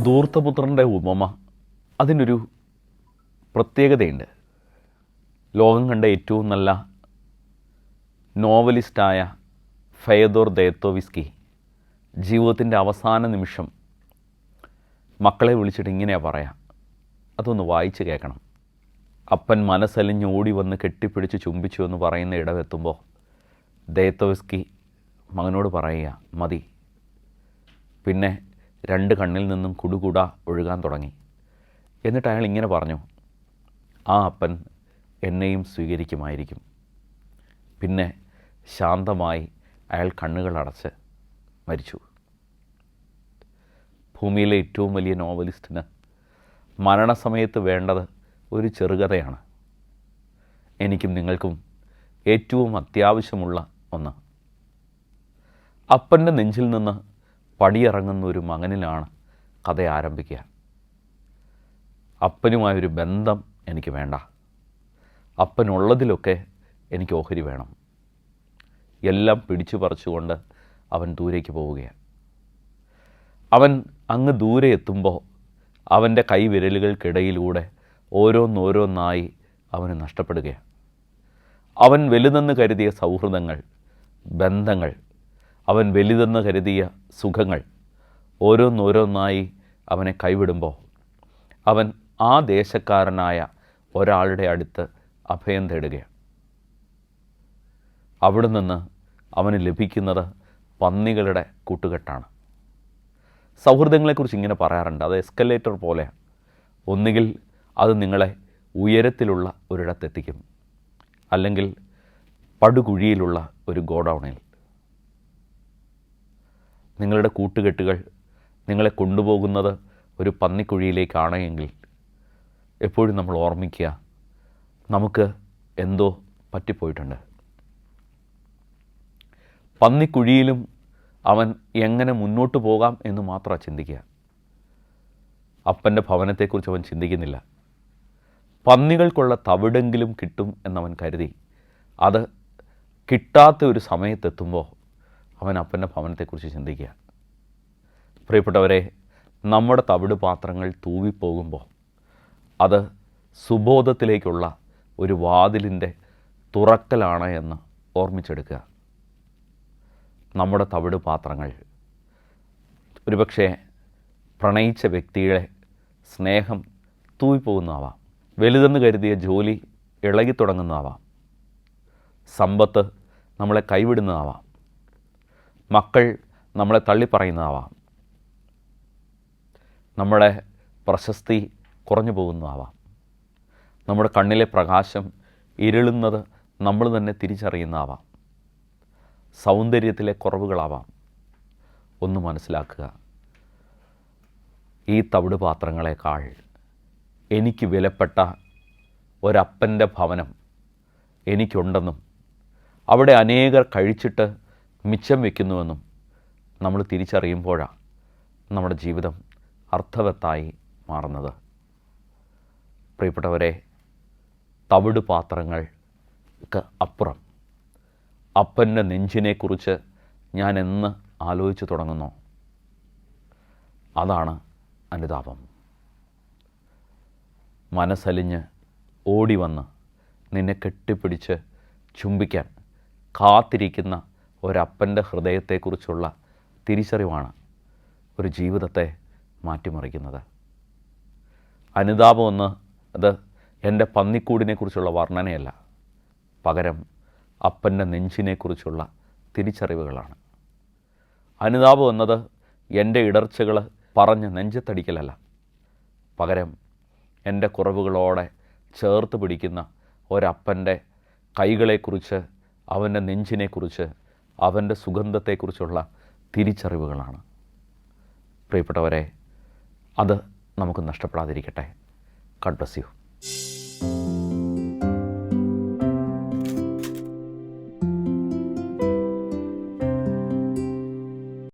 ധൂർത്തപുത്രൻ്റെ ഉപമ അതിനൊരു പ്രത്യേകതയുണ്ട്. ലോകം കണ്ട ഏറ്റവും നല്ല നോവലിസ്റ്റായ ഫെയദോർ ദയത്തോവിസ്കി ജീവിതത്തിൻ്റെ അവസാന നിമിഷം മക്കളെ വിളിച്ചിട്ട് ഇങ്ങനെയാണ് പറയാം. അതൊന്ന് വായിച്ച് കേൾക്കണം. അപ്പൻ മനസ്സലിഞ്ഞ് ഓടി വന്ന് കെട്ടിപ്പിടിച്ച് ചുംബിച്ചു എന്ന് പറയുന്ന ഇടവെത്തുമ്പോൾ ദയത്തോവിസ്കി മകനോട് പറയുക, മതി. പിന്നെ രണ്ട് കണ്ണിൽ നിന്നും കുടുകുട ഒഴുകാൻ തുടങ്ങി. എന്നിട്ട് അയാൾ ഇങ്ങനെ പറഞ്ഞു, ആ അപ്പൻ എന്നെയും സ്വീകരിക്കുമായിരിക്കും. പിന്നെ ശാന്തമായി അയാൾ കണ്ണുകൾ അടച്ച് മരിച്ചു. ഭൂമിയിലെ ഏറ്റവും വലിയ നോവലിസ്റ്റിന് മരണസമയത്ത് വേണ്ടത് ഒരു ചെറുകഥയാണ്. എനിക്കും നിങ്ങൾക്കും ഏറ്റവും അത്യാവശ്യമുള്ള ഒന്ന്. അപ്പൻ്റെ നെഞ്ചിൽ നിന്ന് പടിയിറങ്ങുന്ന ഒരു മകനിലാണ് കഥ ആരംഭിക്കുക. അപ്പനുമായൊരു ബന്ധം എനിക്ക് വേണ്ട. അപ്പനുള്ളതിലൊക്കെ എനിക്ക് ഓഹരി വേണം. എല്ലാം പിടിച്ചു പറിച്ചുകൊണ്ട് അവൻ ദൂരേക്ക് പോവുകയാണ്. അവൻ അങ്ങ് ദൂരെ എത്തുമ്പോൾ അവൻ്റെ കൈവിരലുകൾക്കിടയിലൂടെ ഓരോന്നോരോന്നായി അവന് നഷ്ടപ്പെടുകയാണ്. അവൻ വലുതെന്ന് കരുതിയ സൗഹൃദങ്ങൾ, ബന്ധങ്ങൾ, അവൻ വലുതെന്ന് കരുതിയ സുഖങ്ങൾ ഓരോന്നോരോന്നായി അവനെ കൈവിടുമ്പോൾ അവൻ ആ ദേശക്കാരനായ ഒരാളുടെ അടുത്ത് അഭയം തേടുകയാണ്. അവിടെ നിന്ന് അവന് ലഭിക്കുന്നത് പന്നികളുടെ കൂട്ടുകെട്ടാണ്. സൗഹൃദങ്ങളെക്കുറിച്ച് ഇങ്ങനെ പറയാറുണ്ട്, അത് എസ്കലേറ്റർ പോലെയാണ്. ഒന്നുകിൽ അത് നിങ്ങളെ ഉയരത്തിലുള്ള ഒരിടത്തെത്തിക്കും, അല്ലെങ്കിൽ പടുകുഴിയിലുള്ള ഒരു ഗോഡൗണിൽ. നിങ്ങളുടെ കൂട്ടുകെട്ടുകൾ നിങ്ങളെ കൊണ്ടുപോകുന്നത് ഒരു പന്നിക്കുഴിയിലേക്കാണ് എങ്കിൽ എപ്പോഴും നമ്മൾ ഓർമ്മിക്കുക, നമുക്ക് എന്തോ പറ്റിപ്പോയിട്ടുണ്ട്. പന്നിക്കുഴിയിലും അവൻ എങ്ങനെ മുന്നോട്ട് പോകാം എന്ന് മാത്രമാണ് ചിന്തിക്കുക. അപ്പൻ്റെ ഭവനത്തെക്കുറിച്ച് അവൻ ചിന്തിക്കുന്നില്ല. പന്നികൾക്കുള്ള തവിടെങ്കിലും കിട്ടും എന്നവൻ കരുതി. അത് കിട്ടാത്ത ഒരു സമയത്തെത്തുമ്പോൾ അവൻ അപ്പൻ്റെ ഭവനത്തെക്കുറിച്ച് ചിന്തിക്കുക. പ്രിയപ്പെട്ടവരെ, നമ്മുടെ തവിട് പാത്രങ്ങൾ തൂവിപ്പോകുമ്പോൾ അത് സുബോധത്തിലേക്കുള്ള ഒരു വാതിലിൻ്റെ തുറക്കലാണ് എന്ന് ഓർമ്മിച്ചെടുക്കുക. നമ്മുടെ തവിട് പാത്രങ്ങൾ ഒരുപക്ഷെ പ്രണയിച്ച വ്യക്തിയുടെ സ്നേഹം തൂവിപ്പോകുന്നതാവാം, വലുതെന്ന് കരുതിയ ജോലി ഇളകിത്തുടങ്ങുന്നതാവാം, സമ്പത്ത് നമ്മളെ കൈവിടുന്നതാവാം, മക്കൾ നമ്മളെ തള്ളിപ്പറയുന്നതാവാം, നമ്മുടെ പ്രശസ്തി കുറഞ്ഞു പോകുന്നതാവാം, നമ്മുടെ കണ്ണിലെ പ്രകാശം ഇരുളുന്നത് നമ്മൾ തന്നെ തിരിച്ചറിയുന്നതാവാം, സൗന്ദര്യത്തിലെ കുറവുകളാവാം. ഒന്ന് മനസ്സിലാക്കുക, ഈ തവിട് പാത്രങ്ങളെക്കാൾ എനിക്ക് വിലപ്പെട്ട ഒരപ്പൻ്റെ ഭവനം എനിക്കുണ്ടെന്നും അവിടെ അനേകർ കഴിച്ചിട്ട് മിച്ചം വയ്ക്കുന്നുവെന്നും നമ്മൾ തിരിച്ചറിയുമ്പോഴാണ് നമ്മുടെ ജീവിതം അർത്ഥവത്തായി മാറുന്നത്. പ്രിയപ്പെട്ടവരെ, തവിട് പാത്രങ്ങൾക്ക് അപ്പുറം അപ്പൻ്റെ നെഞ്ചിനെക്കുറിച്ച് ഞാൻ എന്ന് ആലോചിച്ച് തുടങ്ങുന്നു, അതാണ് അനുതാപം. മനസ്സലിഞ്ഞ് ഓടി വന്ന് നിന്നെ കെട്ടിപ്പിടിച്ച് ചുംബിക്കാൻ കാത്തിരിക്കുന്ന ഒരപ്പൻ്റെ ഹൃദയത്തെക്കുറിച്ചുള്ള തിരിച്ചറിവാണ് ഒരു ജീവിതത്തെ മാറ്റിമറിക്കുന്നത്. അനുതാപം എന്ന് അത് എൻ്റെ പന്നിക്കൂടിനെക്കുറിച്ചുള്ള വർണ്ണനയല്ല, പകരം അപ്പൻ്റെ നെഞ്ചിനെക്കുറിച്ചുള്ള തിരിച്ചറിവുകളാണ്. അനുതാപം എന്നത് എൻ്റെ ഇടർച്ചകൾ പറഞ്ഞ് നെഞ്ചത്തടിക്കലല്ല, പകരം എൻ്റെ കുറവുകളോടെ ചേർത്ത് പിടിക്കുന്ന ഒരപ്പൻ്റെ കൈകളെക്കുറിച്ച്, അവൻ്റെ നെഞ്ചിനെക്കുറിച്ച്, അവൻ്റെ സുഗന്ധത്തെക്കുറിച്ചുള്ള തിരിച്ചറിവുകളാണ്. പ്രിയപ്പെട്ടവരെ, അത് നമുക്ക് നഷ്ടപ്പെടാതിരിക്കട്ടെ. God bless you.